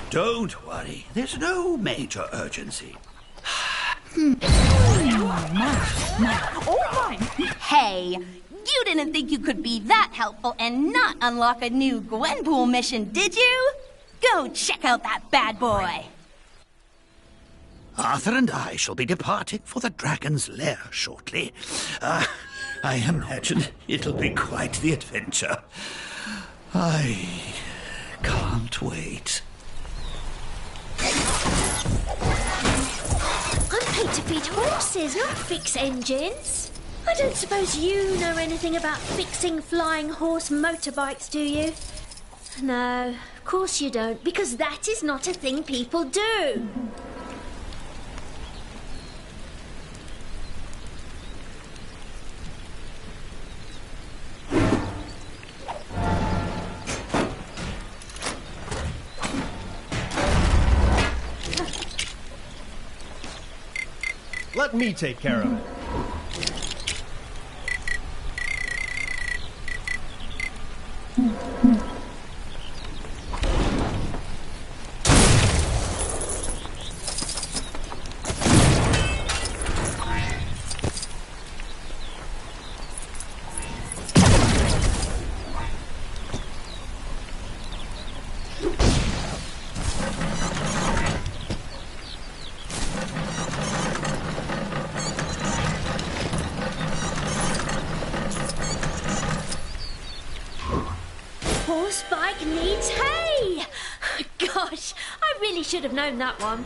Don't worry, there's no major urgency. Hey, you didn't think you could be that helpful and not unlock a new Gwenpool mission, did you? Go check out that bad boy. Arthur and I shall be departing for the Dragon's Lair shortly. I imagine it'll be quite the adventure. I can't wait. I'm paid to feed horses, not fix engines. I don't suppose you know anything about fixing flying horse motorbikes, do you? No, of course you don't, because that is not a thing people do. Let me take care of it. Horse bike needs hay! Gosh, I really should have known that one.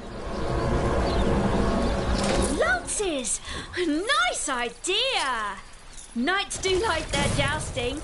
Lances! Nice idea! Knights do like their jousting.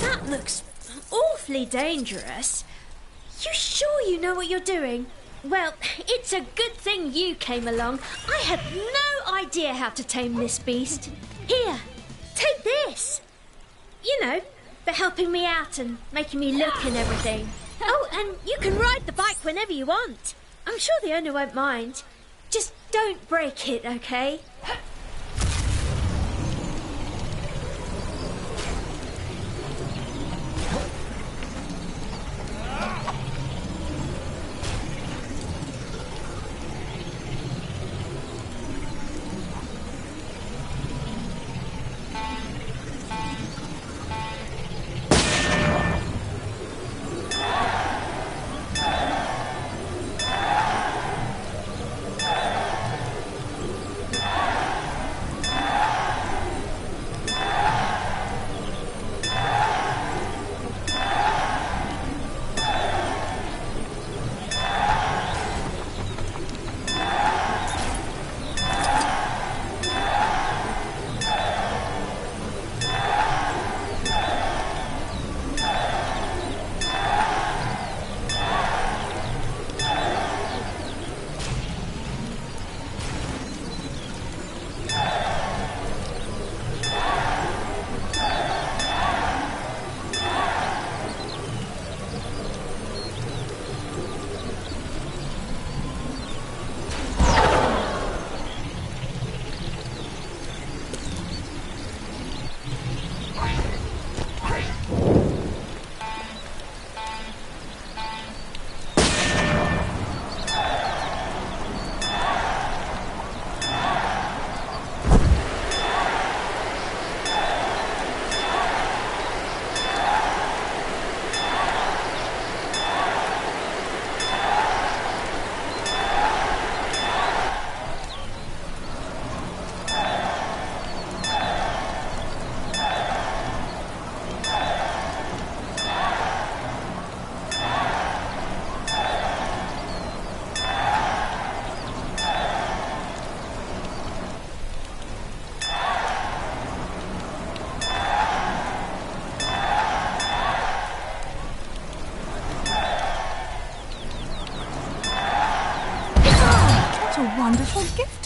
That looks awfully dangerous. You sure you know what you're doing? Well, it's a good thing you came along. I had no idea how to tame this beast. Here, take this. You know, for helping me out and making me look and everything. Oh, and you can ride the bike whenever you want. I'm sure the owner won't mind. Just don't break it, okay?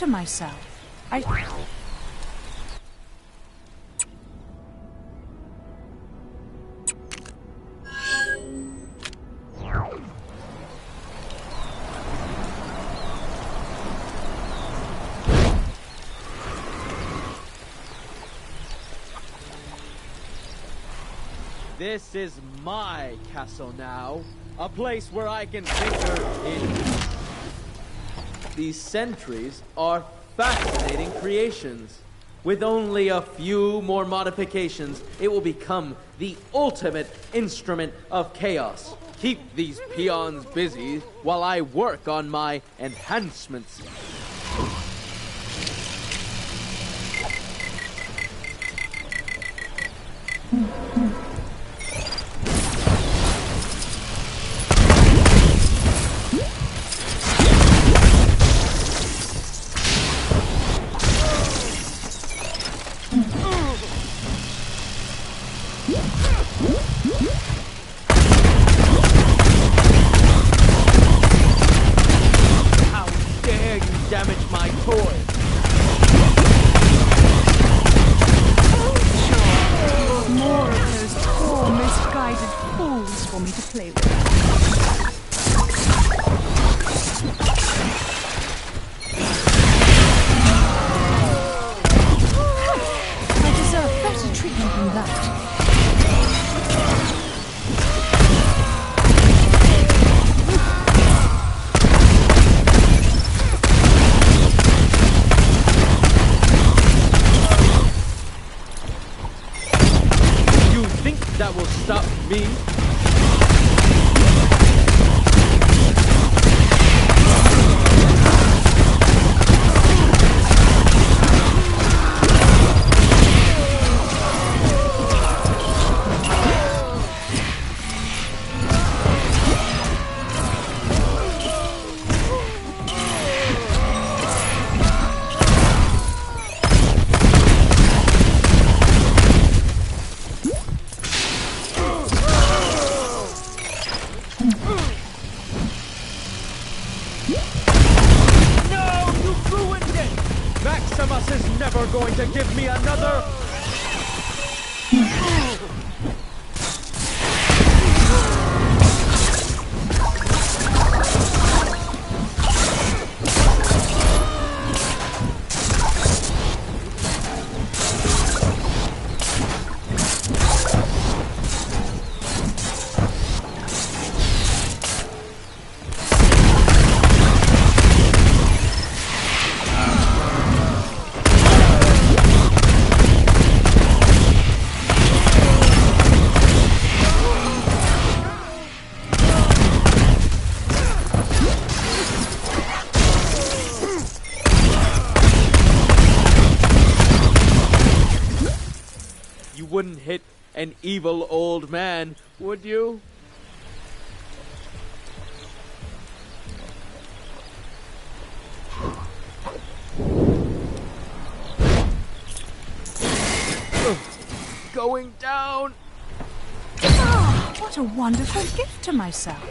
to myself. This is my castle now. A place where I can tinker in. These sentries are fascinating creations. With only a few more modifications, it will become the ultimate instrument of chaos. Keep these peons busy while I work on my enhancements. How dare you damage my toys? More of those poor, misguided fools for me to play with. I deserve better treatment than that. You think that will stop me? No, you ruined it! Maximus is never going to give me another... You wouldn't hit an evil old man, would you? Going down! Ah, what a wonderful gift to myself.